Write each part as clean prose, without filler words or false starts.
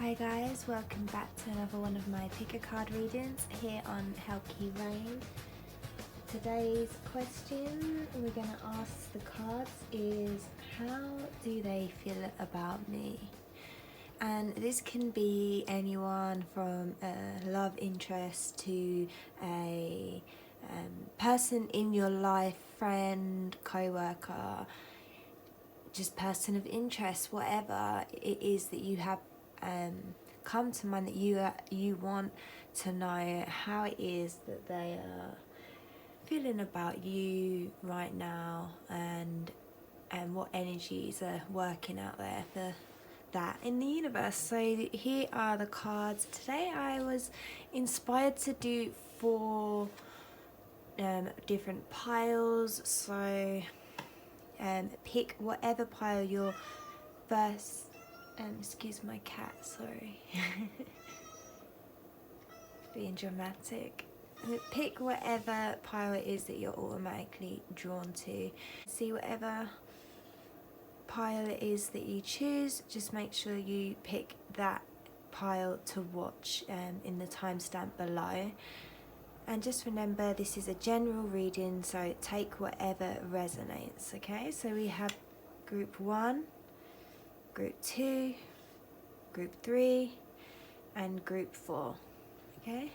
Hi guys, welcome back to another one of my pick a card readings here on Helki Rain. Today's question we're going to ask the cards is, how do they feel about me? And this can be anyone from a love interest to a person in your life, friend, co-worker, just person of interest, whatever it is that you have come to mind that you want to know how it is that they are feeling about you right now, and what energies are working out there for that in the universe. So here are the cards. Today I was inspired to do 4 different piles, so pick whatever pile your first excuse my cat, sorry. Being dramatic. Pick whatever pile it is that you're automatically drawn to. See whatever pile it is that you choose, just make sure you pick that pile to watch in the timestamp below. And just remember, this is a general reading, so take whatever resonates, okay? So we have group 1, group 2, group 3, and group 4, okay?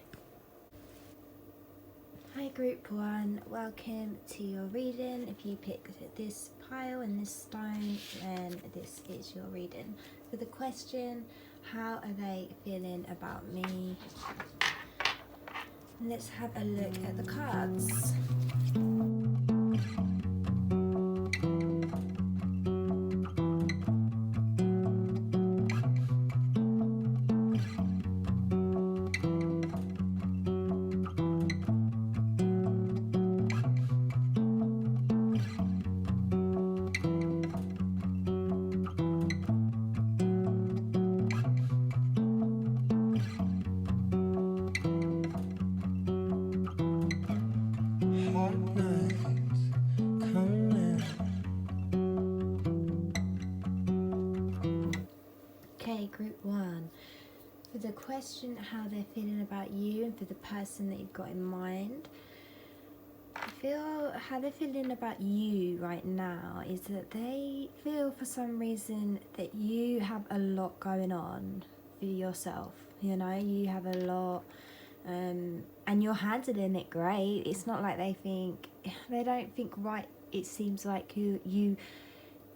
Hi group 1, welcome to your reading. If you picked this pile and this stone, then this is your reading. For the question, how are they feeling about me? Let's have a look at the cards. Okay, group 1. For the question, how they're feeling about you, and for the person that you've got in mind, I feel how they're feeling about you right now is that they feel for some reason that you have a lot going on for yourself. You know, you have a lot, and you're handling it great. It's not like they don't think, right, it seems like you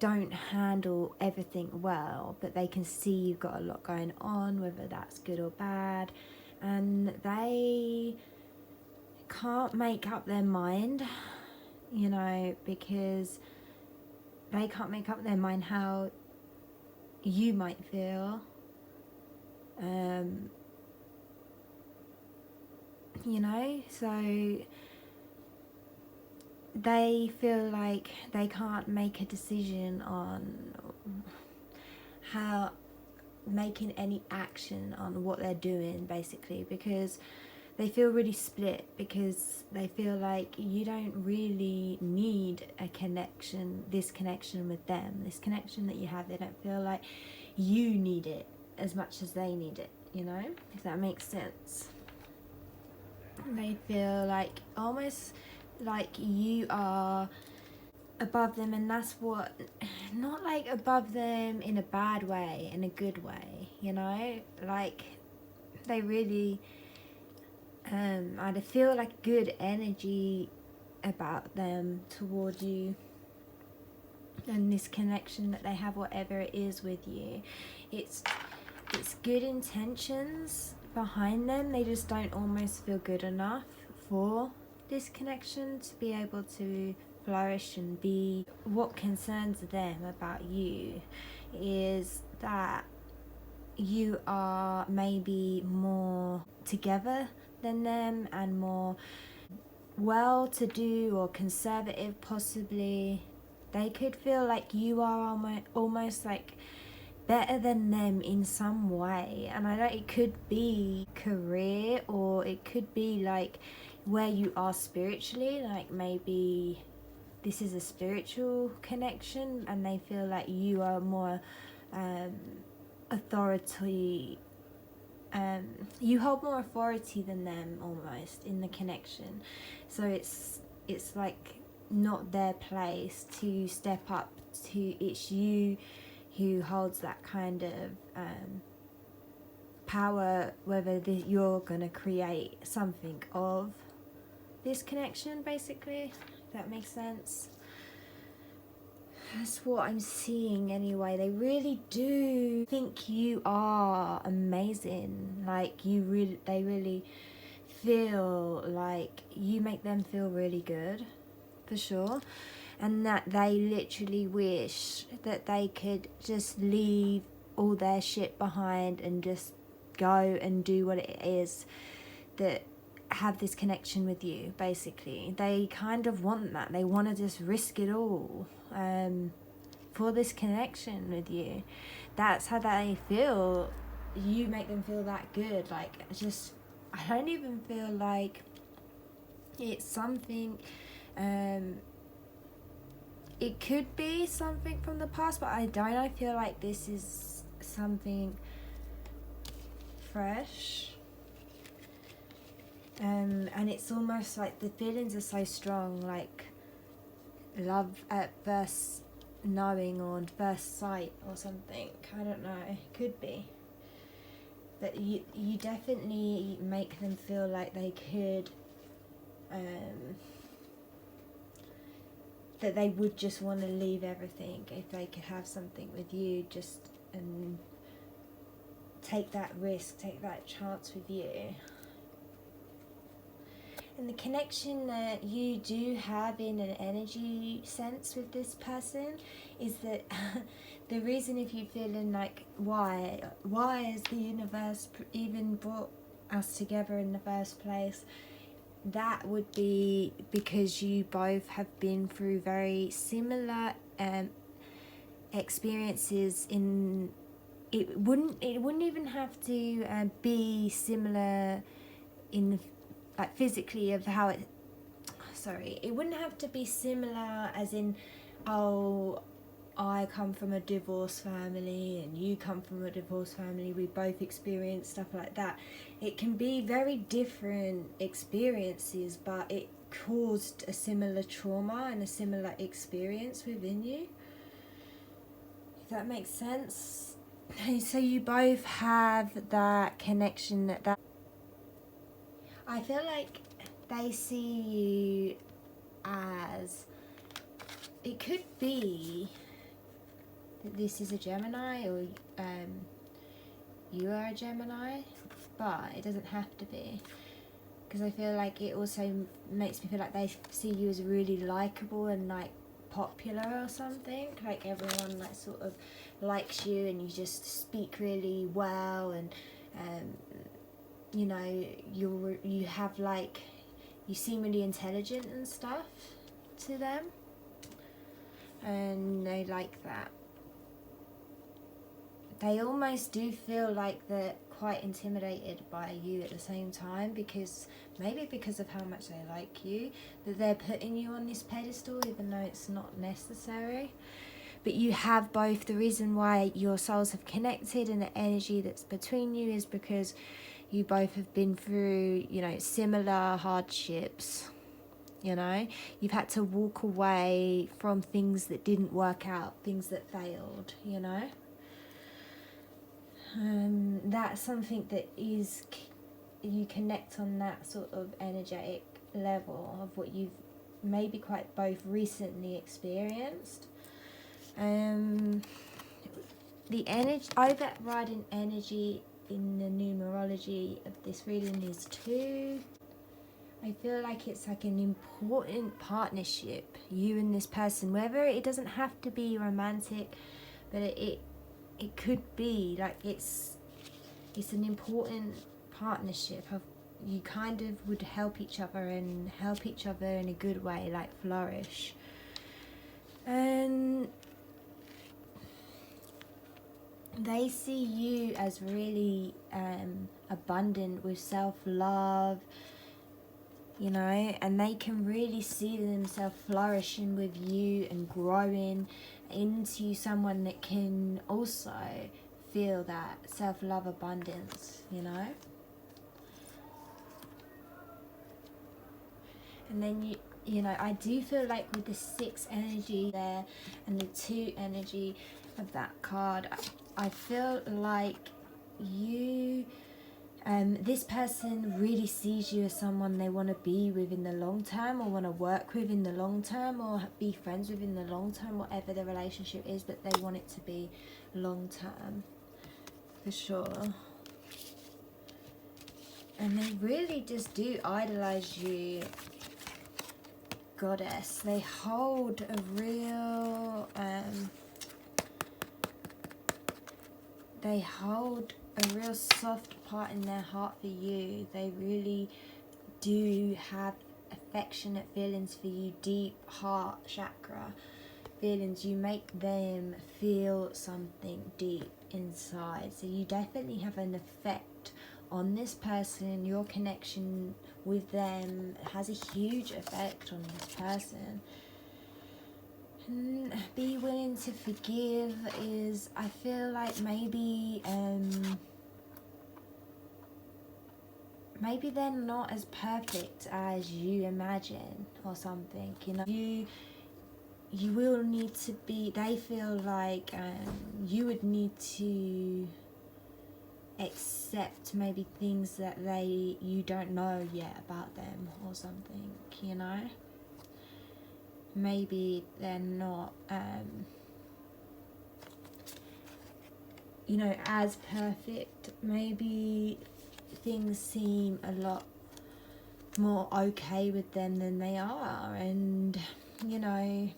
don't handle everything well, but they can see you've got a lot going on, whether that's good or bad, and they can't make up their mind, you know, because they can't make up their mind how you might feel, you know, so they feel like they can't make a decision on how making any action on what they're doing, basically, because they feel really split, because they feel like you don't really need this connection with them, this connection that you have. They don't feel like you need it as much as they need it, you know, if that makes sense. They feel like almost like you are above them, and that's what, not like above them in a bad way, in a good way, you know, like they really I feel like good energy about them toward you, and this connection that they have, whatever it is with you, it's good intentions behind them. They just don't almost feel good enough for this connection to be able to flourish and be. What concerns them about you is that you are maybe more together than them, and more well-to-do or conservative, possibly. They could feel like you are almost like better than them in some way, and I know it could be career, or it could be like where you are spiritually, like maybe this is a spiritual connection and they feel like you are more authority you hold more authority than them almost in the connection. So it's like not their place to step up to, it's you who holds that kind of power, whether you're going to create something of this connection, basically, if that makes sense. That's what I'm seeing anyway. They really do think you are amazing. Like they really feel like you make them feel really good, for sure. And that they literally wish that they could just leave all their shit behind and just go and do what it is that have this connection with you, basically. They kind of want that. They want to just risk it all for this connection with you. That's how they feel. You make them feel that good. Like, just, I don't even feel like it's something, it could be something from the past, but I feel like this is something fresh. And it's almost like the feelings are so strong, like love at first knowing or first sight or something. I don't know, it could be. But you definitely make them feel like they could, that they would just want to leave everything if they could have something with you, just and take that risk, take that chance with you. And the connection that you do have in an energy sense with this person is that the reason, if you're feeling like why has the universe even brought us together in the first place, that would be because you both have been through very similar experiences. In it wouldn't even have to be similar in like physically of how it, it wouldn't have to be similar as in, oh, I come from a divorced family and you come from a divorced family, we both experience stuff like that. It can be very different experiences, but it caused a similar trauma and a similar experience within you, if that makes sense. So you both have that connection, that I feel like they see you as, it could be that this is a Gemini or you are a Gemini, but it doesn't have to be, because I feel like it also makes me feel like they see you as really likable and like popular or something, like everyone like sort of likes you and you just speak really well, and you know, you have like, you seem really intelligent and stuff to them, and they like that. They almost do feel like they're quite intimidated by you at the same time, because maybe because of how much they like you, that they're putting you on this pedestal even though it's not necessary. But you have both. The reason why your souls have connected and the energy that's between you is because you both have been through, you know, similar hardships. You know, you've had to walk away from things that didn't work out, things that failed, you know. That's something that is, you connect on that sort of energetic level of what you've maybe quite both recently experienced. The energy, overriding energy in the numerology of this reading is 2. I feel like it's like an important partnership, you and this person, whether it doesn't have to be romantic, but it could be like it's an important partnership of, you kind of would help each other and help each other in a good way, like flourish. And they see you as really abundant with self-love, you know, and they can really see themselves flourishing with you and growing into someone that can also feel that self-love abundance, you know. And then you know, I do feel like with the 6 energy there and the 2 energy of that card, I feel like you, this person really sees you as someone they want to be with in the long term, or want to work with in the long term, or be friends with in the long term, whatever the relationship is, but they want it to be long term, for sure. And they really just do idolize you, goddess. They hold a real soft part in their heart for you. They really do have affectionate feelings for you, deep heart chakra feelings. You make them feel something deep inside, so you definitely have an effect on this person. Your connection with them has a huge effect on this person. And be willing to forgive is, I feel like maybe maybe they're not as perfect as you imagine or something, you know. You will need to be, they feel like you would need to accept maybe things that you don't know yet about them or something, you know. Maybe they're not you know, as perfect. Maybe things seem a lot more okay with them than they are, and you know,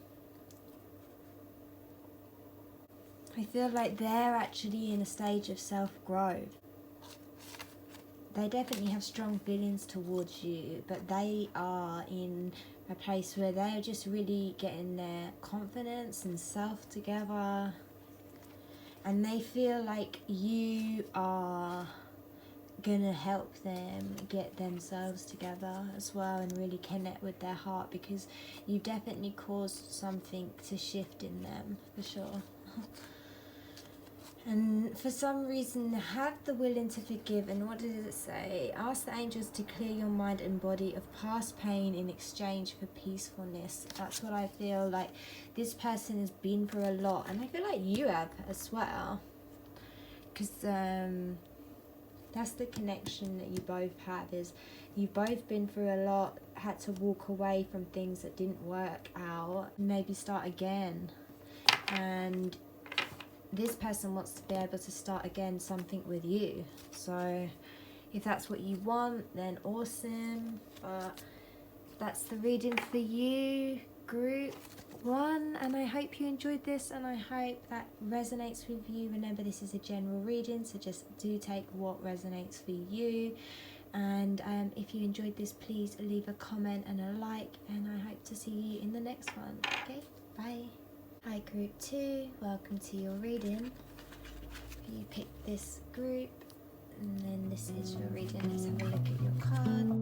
I feel like they're actually in a stage of self-growth. They definitely have strong feelings towards you, but they are in a place where they're just really getting their confidence and self together, and they feel like you are gonna help them get themselves together as well, and really connect with their heart, because you've definitely caused something to shift in them, for sure. And for some reason, have the willing to forgive. And what does it say? Ask the angels to clear your mind and body of past pain in exchange for peacefulness. That's what I feel like. This person has been through a lot, and I feel like you have as well, because that's the connection that you both have, is you've both been through a lot, had to walk away from things that didn't work out, maybe start again. And this person wants to be able to start again something with you. So if that's what you want, then awesome. But that's the reading for you, group 1, and I hope you enjoyed this, and I hope that resonates with you. Remember, this is a general reading, so just do take what resonates for you. And if you enjoyed this, please leave a comment and a like, and I hope to see you in the next one. Okay, bye. Hi group 2, welcome to your reading. You pick this group, and then this is your reading. Let's have a look at your card.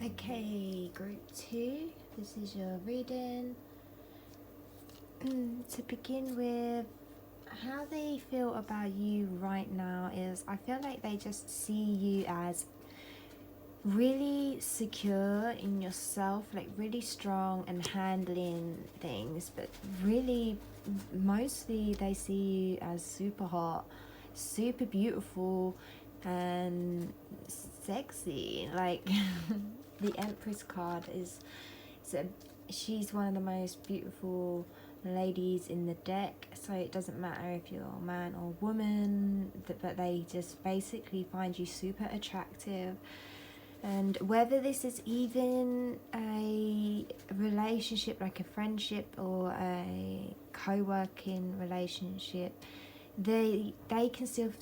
Okay, group 2, this is your reading. To begin with, how they feel about you right now is, I feel like they just see you as really secure in yourself, like really strong and handling things, but really mostly they see you as super hot, super beautiful and sexy. Like the Empress card is, she's one of the most beautiful ladies in the deck, so it doesn't matter if you're a man or woman, but they just basically find you super attractive. And whether this is even a relationship, like a friendship or a co-working relationship, they can still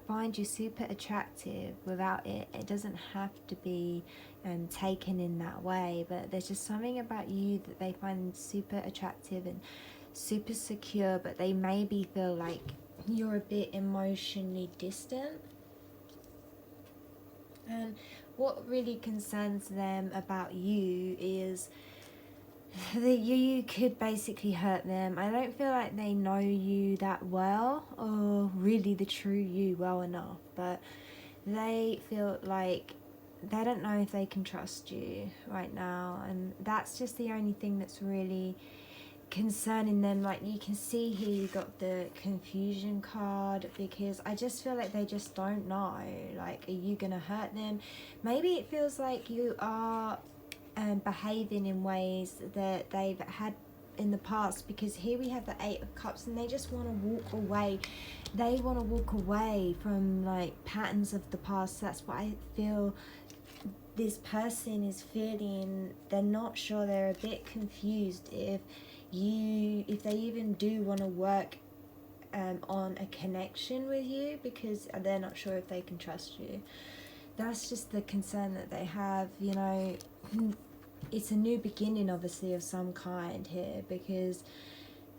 find you super attractive without it. It doesn't have to be taken in that way, but there's just something about you that they find super attractive and super secure, but they maybe feel like you're a bit emotionally distant. And what really concerns them about you is that you could basically hurt them. I don't feel like they know you that well, or really the true you well enough, but they feel like they don't know if they can trust you right now, and that's just the only thing that's really concerning them. Like, you can see here you got the confusion card, because I just feel like they just don't know, like, are you gonna hurt them? Maybe it feels like you are behaving in ways that they've had in the past, because here we have the 8 of Cups and they just want to walk away. They want to walk away from like patterns of the past. That's what I feel this person is feeling. They're not sure, they're a bit confused if they even do want to work on a connection with you, because they're not sure if they can trust you. That's just the concern that they have, you know. It's a new beginning, obviously, of some kind here, because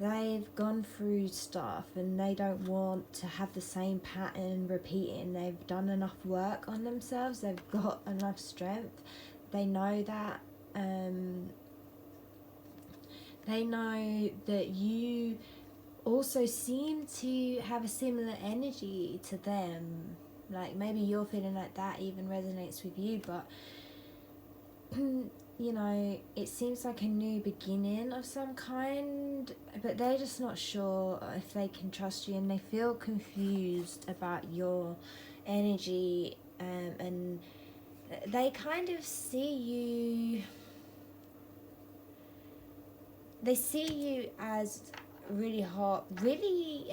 they've gone through stuff and they don't want to have the same pattern repeating. They've done enough work on themselves, they've got enough strength. They know that. They know that you also seem to have a similar energy to them. Like, maybe you're feeling like that even resonates with you, but you know, it seems like a new beginning of some kind, but they're just not sure if they can trust you, and they feel confused about your energy, and they kind of see you as really hot, really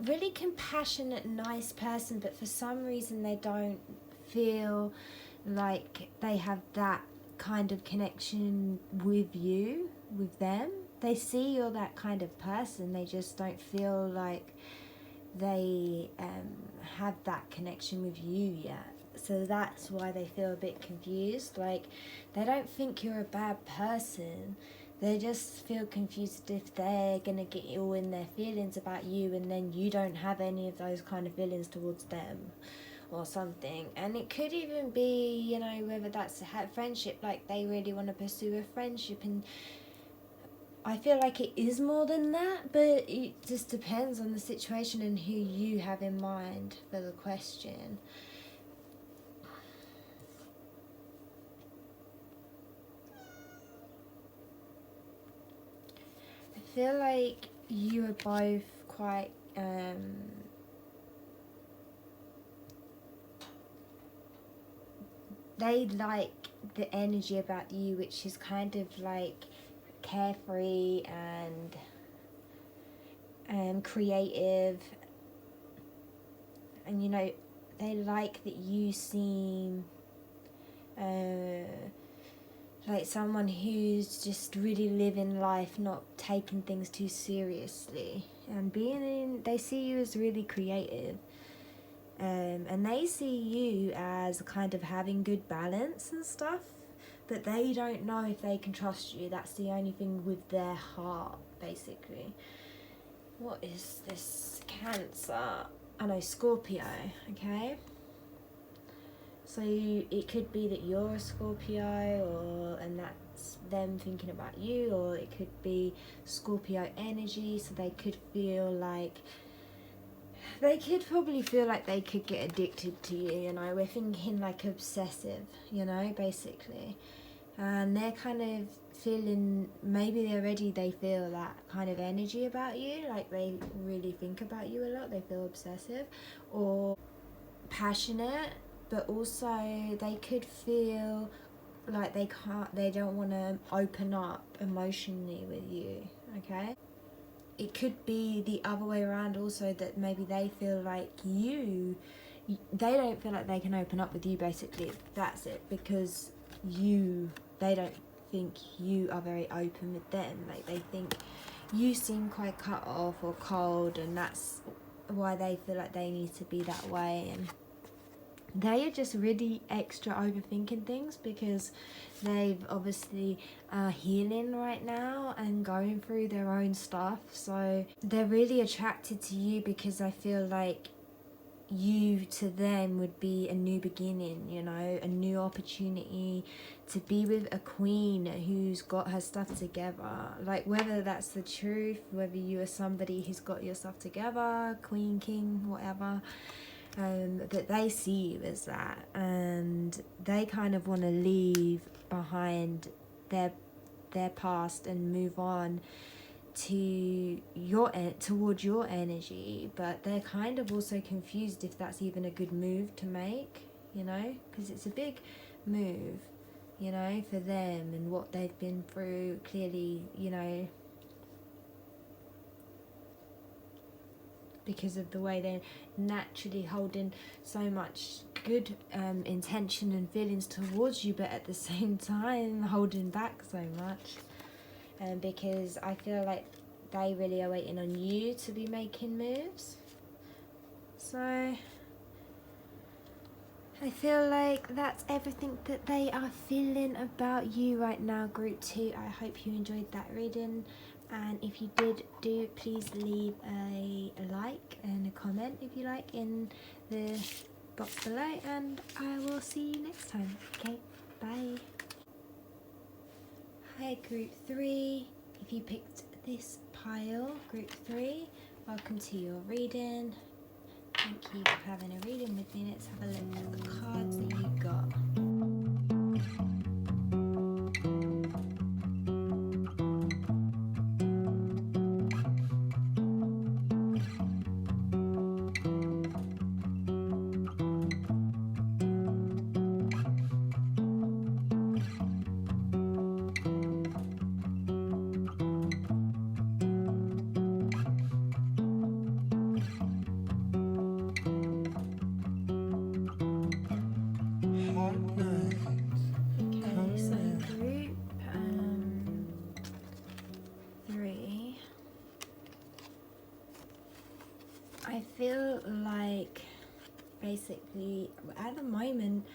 really compassionate, nice person, but for some reason they don't feel like they have that kind of connection with you, with them. They see you're that kind of person, they just don't feel like they have that connection with you yet. So that's why they feel a bit confused. Like, they don't think you're a bad person, they just feel confused if they're gonna get all in their feelings about you, and then you don't have any of those kind of feelings towards them or something. And it could even be, you know, whether that's a friendship, like they really want to pursue a friendship, and I feel like it is more than that, but it just depends on the situation and who you have in mind for the question. I feel like you are both quite they like the energy about you, which is kind of like carefree and creative, and you know, they like that you seem like someone who's just really living life, not taking things too seriously, and they see you as really creative, and they see you as kind of having good balance and stuff, but they don't know if they can trust you. That's the only thing with their heart, basically. What is this? Cancer. I know, Scorpio, okay? So it could be that you're a Scorpio, and that's them thinking about you, or it could be Scorpio energy, so they could probably feel like they could get addicted to you, you know. We're thinking like obsessive, you know, basically. And they're kind of feeling, maybe they feel that kind of energy about you, like they really think about you a lot, they feel obsessive or passionate, but also they could feel like they don't want to open up emotionally with you, okay? It could be the other way around also, that maybe they feel like they don't feel like they can open up with you, basically. That's it, because they don't think you are very open with them. Like, they think you seem quite cut off or cold, and that's why they feel like they need to be that way. And they are just really extra overthinking things, because they've obviously healing right now and going through their own stuff. So they're really attracted to you because I feel like you to them would be a new beginning, you know, a new opportunity to be with a queen who's got her stuff together. Like, whether that's the truth, whether you are somebody who's got your stuff together, queen, king, whatever, that they see you as that, and they kind of want to leave behind their past and move on to towards your energy. But they're kind of also confused if that's even a good move to make, you know, because it's a big move, you know, for them and what they've been through. Clearly, you know, because of the way they're naturally holding so much good intention and feelings towards you, but at the same time holding back so much. Because I feel like they really are waiting on you to be making moves. So I feel like that's everything that they are feeling about you right now, group 2. I hope you enjoyed that reading. And if you did, please leave a like and a comment if you like in the box below. And I will see you next time. Okay, bye. Hi group 3, if you picked this pile, group 3, welcome to your reading. Thank you for having a reading with me. Let's have a look at the cards that you got. Okay, so group 3, I feel like basically at the moment,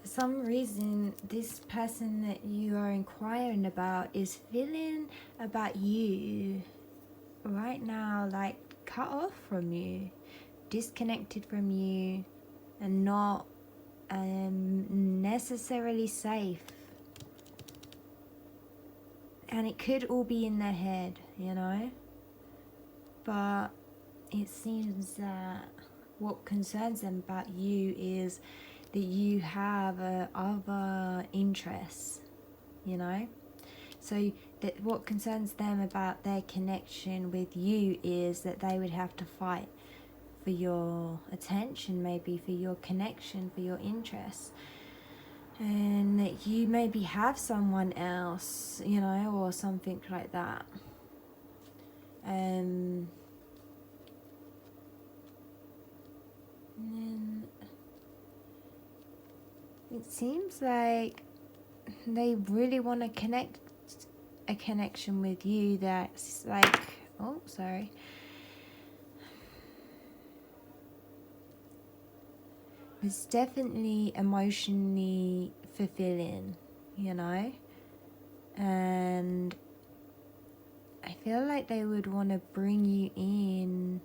for some reason, this person that you are inquiring about is feeling about you right now like cut off from you, disconnected from you, and not necessarily safe. And it could all be in their head, you know, but it seems that what concerns them about you is that you have other interests, you know. So that what concerns them about their connection with you is that they would have to fight for your attention, maybe for your connection, for your interests, and that you maybe have someone else, you know, or something like that. And then it seems like they really want to connect a connection with you that's like, oh, sorry. It's definitely emotionally fulfilling, you know, and I feel like they would want to bring you in.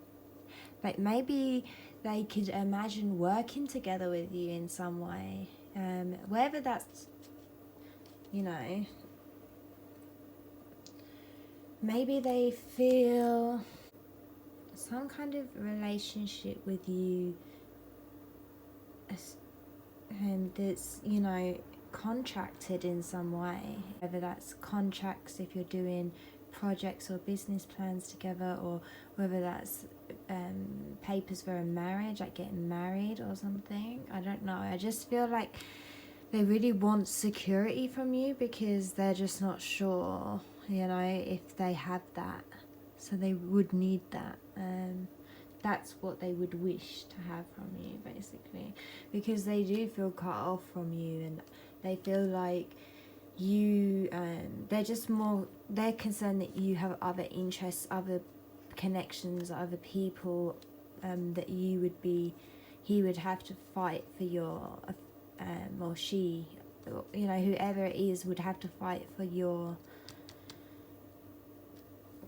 Like, maybe they could imagine working together with you in some way, whether that's, you know, maybe they feel some kind of relationship with you that's, you know, contracted in some way, whether that's contracts if you're doing projects or business plans together, or whether that's papers for a marriage, like getting married or something. I don't know, I just feel like they really want security from you, because they're just not sure, you know, if they have that. So they would need that. That's what they would wish to have from you, basically, because they do feel cut off from you, and they feel like you, they're concerned that you have other interests, other connections, other people, that he would have to fight for your, or she, you know, whoever it is, would have to fight for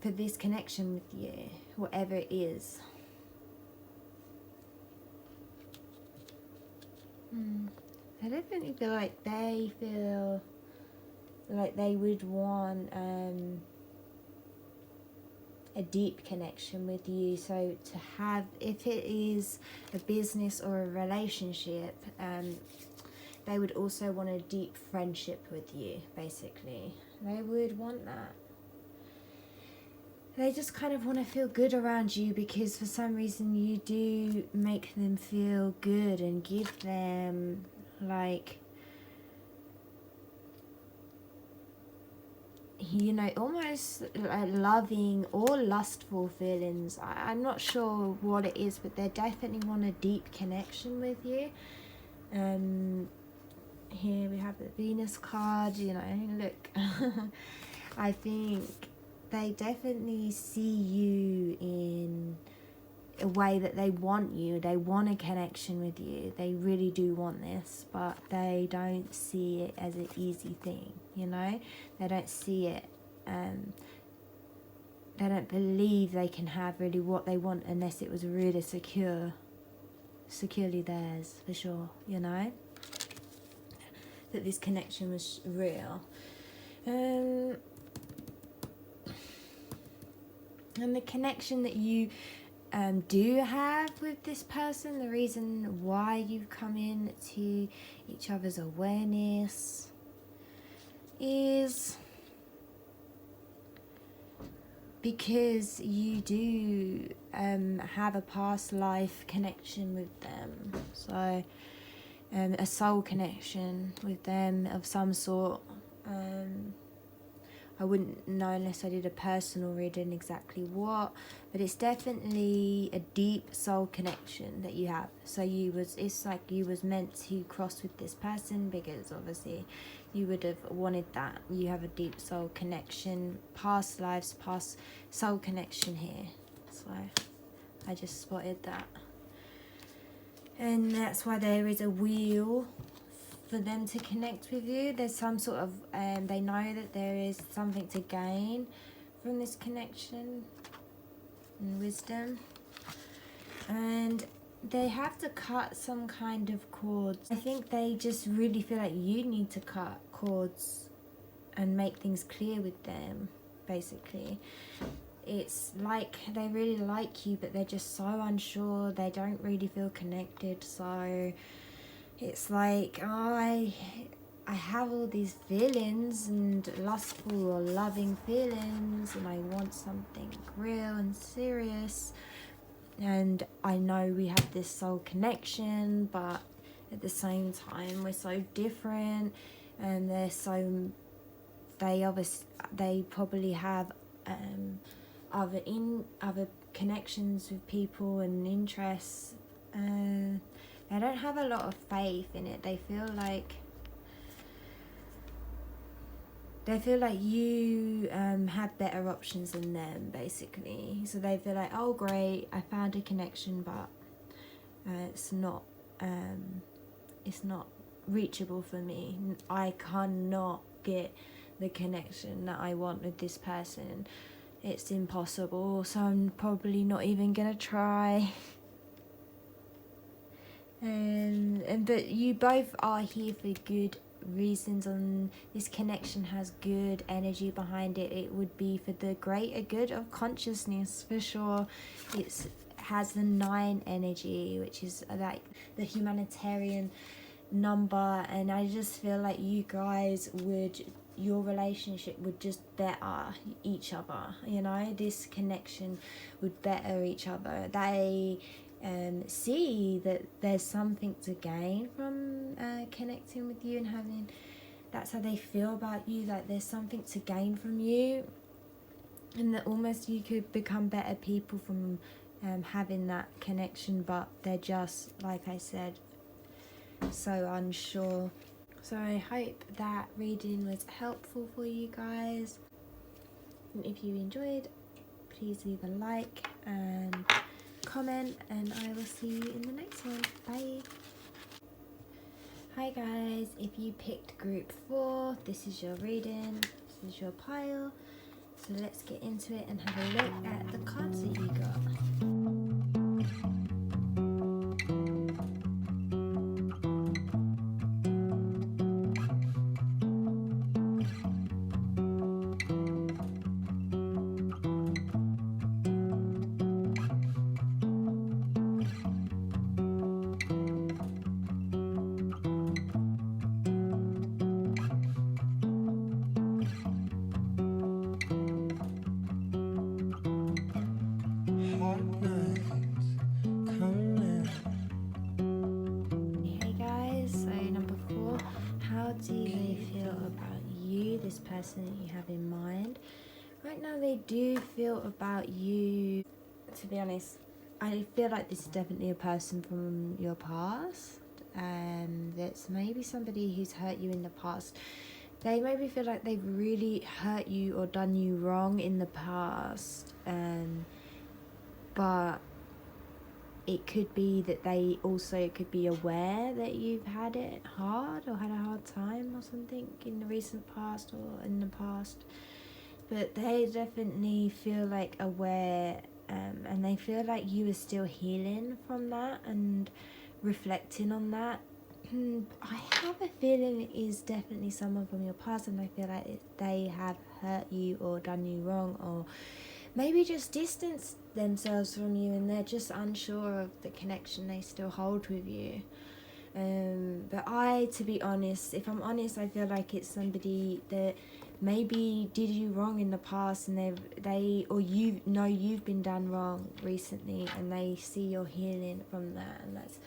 this connection with you, whatever it is. I definitely feel like they would want a deep connection with you. So to have, if it is a business or a relationship, they would also want a deep friendship with you, basically. They would want that. They just kind of want to feel good around you, because for some reason you do make them feel good and give them, like, you know, almost like loving or lustful feelings. I'm not sure what it is, but they definitely want a deep connection with you. Here we have the Venus card, you know, look. I think they definitely see you in a way that they want you. They want a connection with you. They really do want this, but they don't see it as an easy thing, you know? They don't see it, they don't believe they can have really what they want unless it was really securely theirs, for sure, you know? That this connection was real. And the connection that you do have with this person, the reason why you've come in to each other's awareness, is because you do have a past life connection with them. So a soul connection with them of some sort. I wouldn't know unless I did a personal reading exactly what, but it's definitely a deep soul connection that you have. So it's like you was meant to cross with this person, because obviously you would have wanted that. You have a deep soul connection, past lives, past soul connection here. So I just spotted that. And that's why there is a wheel for them to connect with you. There's some sort of, they know that there is something to gain from this connection and wisdom. And they have to cut some kind of cords. I think they just really feel like you need to cut cords and make things clear with them, basically. It's like they really like you, but they're just so unsure. They don't really feel connected. So it's like, I have all these feelings, and lustful or loving feelings, and I want something real and serious, and I know we have this soul connection, but at the same time we're so different, and they probably have other connections with people and interests. They don't have a lot of faith in it. They feel like you have better options than them, basically. So they feel like, oh great, I found a connection, but it's not reachable for me. I cannot get the connection that I want with this person. It's impossible, so I'm probably not even gonna try. But you both are here for good reasons, and this connection has good energy behind it. It would be for the greater good of consciousness, for sure. It has the 9 energy, which is like the humanitarian number, and I just feel like your relationship would just better each other, you know. This connection would better each other. see that there's something to gain from connecting with you and having, that's how they feel about you, like there's something to gain from you, and that almost you could become better people from having that connection, but they're just, like I said, so unsure. So I hope that reading was helpful for you guys, and if you enjoyed, please leave a like and comment, and I will see you in the next one. Bye. Hi guys, if you picked group 4, this is your reading, this is your pile. So let's get into it and have a look at the cards that you got. Hey guys, so number 4, how do they feel about you, this person that you have in mind? Right now they do feel about you, to be honest, I feel like this is definitely a person from your past. That's maybe somebody who's hurt you in the past. They maybe feel like they've really hurt you or done you wrong in the past, but it could be that they also could be aware that you've had it hard or had a hard time or something in the recent past or in the past. But they definitely feel like aware, and they feel like you are still healing from that and reflecting on that. I have a feeling it is definitely someone from your past, and I feel like they have hurt you or done you wrong, or maybe just distanced themselves from you, and they're just unsure of the connection they still hold with you. But to be honest, if I'm honest, I feel like it's somebody that maybe did you wrong in the past, and they or you know you've been done wrong recently, and they see your healing from that, and that's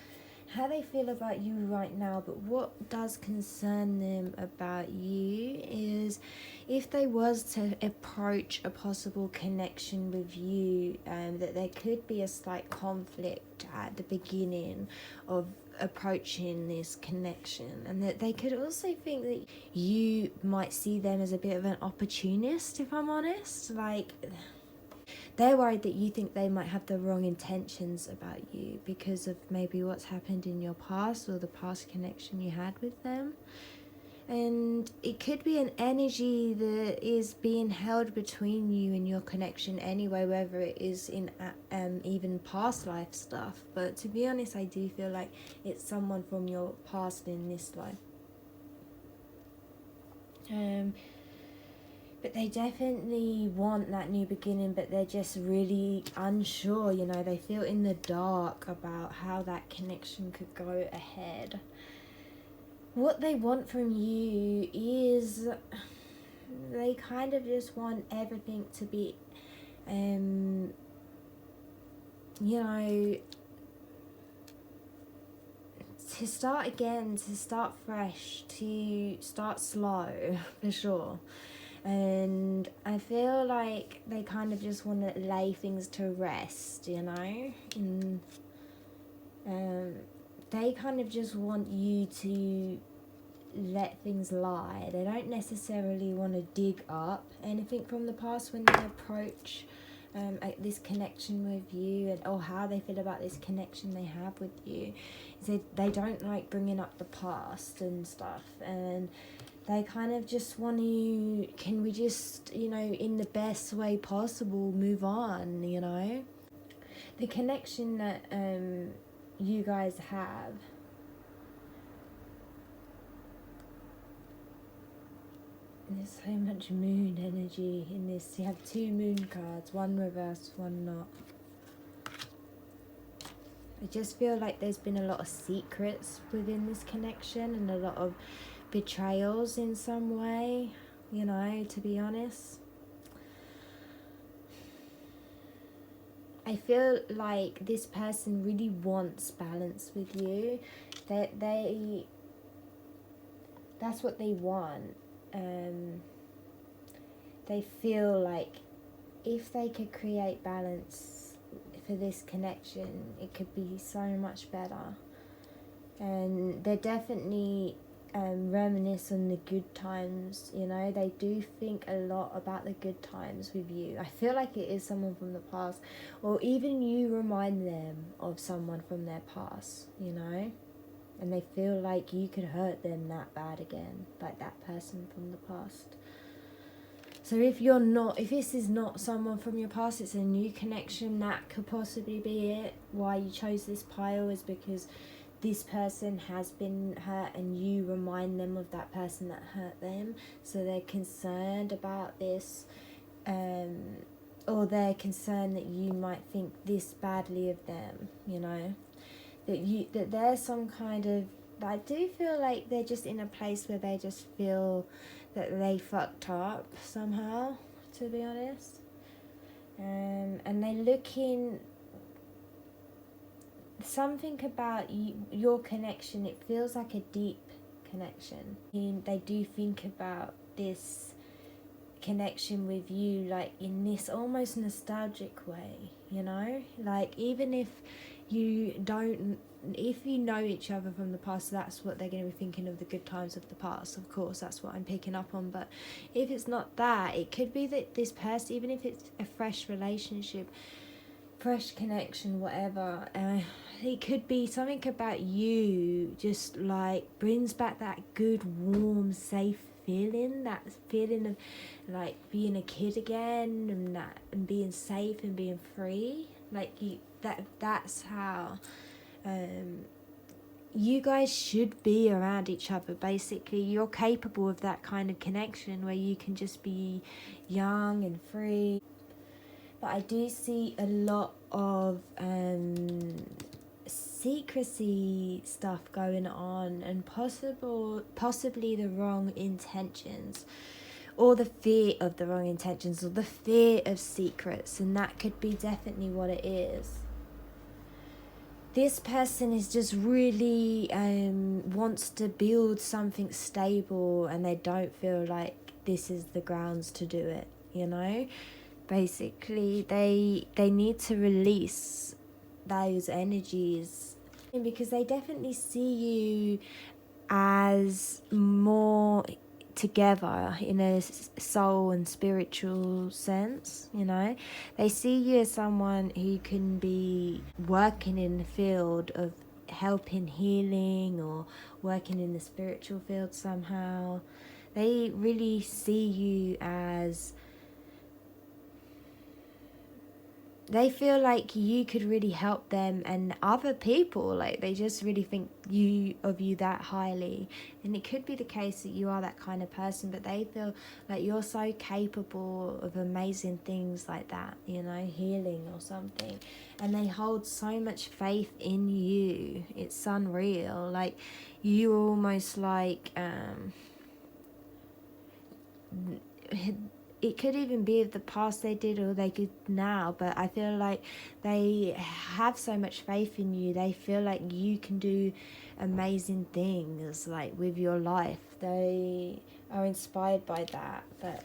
how they feel about you right now. But what does concern them about you is if they was to approach a possible connection with you, that there could be a slight conflict at the beginning of approaching this connection, and that they could also think that you might see them as a bit of an opportunist, if I'm honest. Like, they're worried that you think they might have the wrong intentions about you because of maybe what's happened in your past or the past connection you had with them. And it could be an energy that is being held between you and your connection anyway, whether it is in even past life stuff. But to be honest, I do feel like it's someone from your past in this life. But they definitely want that new beginning, but they're just really unsure, you know. They feel in the dark about how that connection could go ahead. What they want from you is they kind of just want everything to be, you know, to start again, to start fresh, to start slow, for sure. And I feel like they kind of just want to lay things to rest, you know. And they kind of just want you to let things lie. They don't necessarily want to dig up anything from the past when they approach this connection with you, and or how they feel about this connection they have with you. They don't like bringing up the past and stuff, and they kind of just want to, can we just, you know, in the best way possible, move on, you know? The connection that you guys have, there's so much moon energy in this. You have 2 moon cards, one reversed, one not. I just feel like there's been a lot of secrets within this connection and a lot of betrayals in some way, you know, to be honest. I feel like this person really wants balance with you. That's what they want. They feel like if they could create balance for this connection, it could be so much better. And they're definitely reminisce on the good times, you know. They do think a lot about the good times with you. I feel like it is someone from the past, or even you remind them of someone from their past, you know, and they feel like you could hurt them that bad again, like that person from the past. So if this is not someone from your past, it's a new connection. That could possibly be it. Why you chose this pile is because this person has been hurt and you remind them of that person that hurt them. So they're concerned about this, or they're concerned that you might think this badly of them, you know. That there's some kind of, I do feel like they're just in a place where they just feel that they fucked up somehow, to be honest. And they look in something about your connection. It feels like a deep connection. And they do think about this connection with you like in this almost nostalgic way, you know. Like even if you know each other from the past, that's what they're going to be thinking of, the good times of the past. Of course, that's what I'm picking up on. But if it's not that, it could be that this person, even if it's a fresh relationship, fresh connection, whatever, it could be something about you just like brings back that good, warm, safe feeling, that feeling of like being a kid again, and being safe and being free. Like that's how you guys should be around each other. Basically, you're capable of that kind of connection where you can just be young and free. But I do see a lot of secrecy stuff going on, and possibly the wrong intentions, or the fear of the wrong intentions, or the fear of secrets, and that could be definitely what it is. This person is just really wants to build something stable, and they don't feel like this is the grounds to do it, you know. Basically, they need to release those energies, because they definitely see you as more together in a soul and spiritual sense, you know. They see you as someone who can be working in the field of helping healing, or working in the spiritual field somehow. They really see you as, they feel like you could really help them and other people. Like they just really think of you that highly. And it could be the case that you are that kind of person, but they feel like you're so capable of amazing things like that, you know, healing or something. And they hold so much faith in you. It's unreal. Like you're almost like it could even be of the past they did, or they could now, but I feel like they have so much faith in you. They feel like you can do amazing things like with your life. They are inspired by that. But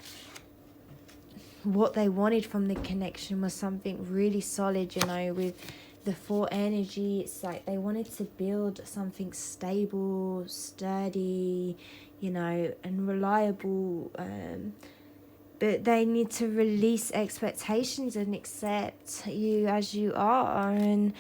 what they wanted from the connection was something really solid, you know, with the 4 energy. It's like they wanted to build something stable, sturdy, you know, and reliable, but they need to release expectations and accept you as you are. And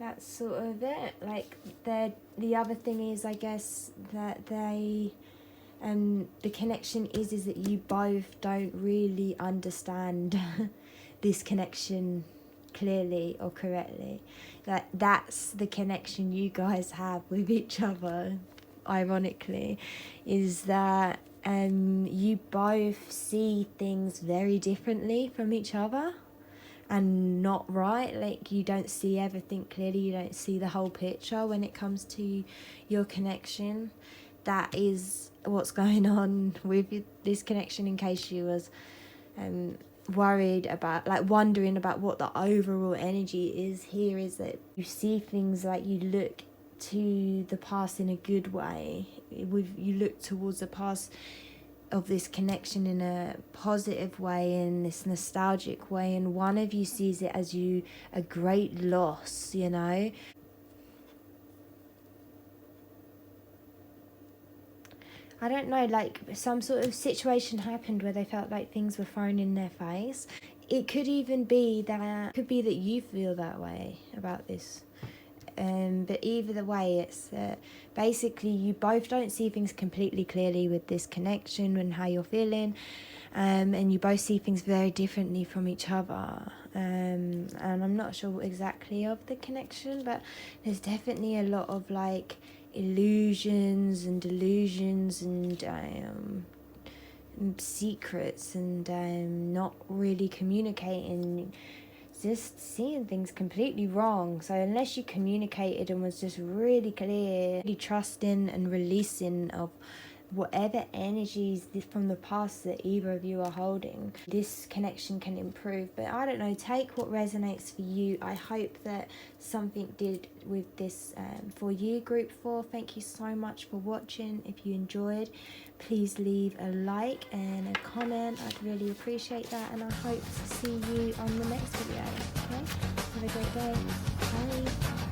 that's sort of it. Like the other thing is, I guess, that they the connection is that you both don't really understand this connection clearly or correctly. Like that's the connection you guys have with each other, ironically, is that you both see things very differently from each other, and not right. Like you don't see everything clearly, you don't see the whole picture when it comes to your connection. that is what's going on with this connection, in case you was worried about, like, wondering about what the overall energy is here, is that you see things, like, you look to the past in a good way. You look towards the past of this connection in a positive way, in this nostalgic way, and one of you sees it as a great loss, you know. I don't know, like, some sort of situation happened where they felt like things were thrown in their face. It could even be that, you feel that way about this. But either way, it's basically you both don't see things completely clearly with this connection and how you're feeling, and you both see things very differently from each other. And I'm not sure exactly of the connection, but there's definitely a lot of, like, illusions and delusions and secrets, and not really communicating, just seeing things completely wrong. So unless you communicated and was just really clear, really trusting and releasing of whatever energies from the past that either of you are holding, this connection can improve. But I don't know, take what resonates for you. I hope that something did with this for you, group 4. Thank you so much for watching. If you enjoyed, please leave a like and a comment. I'd really appreciate that, and I hope to see you on the next video. Okay, have a great day. Bye.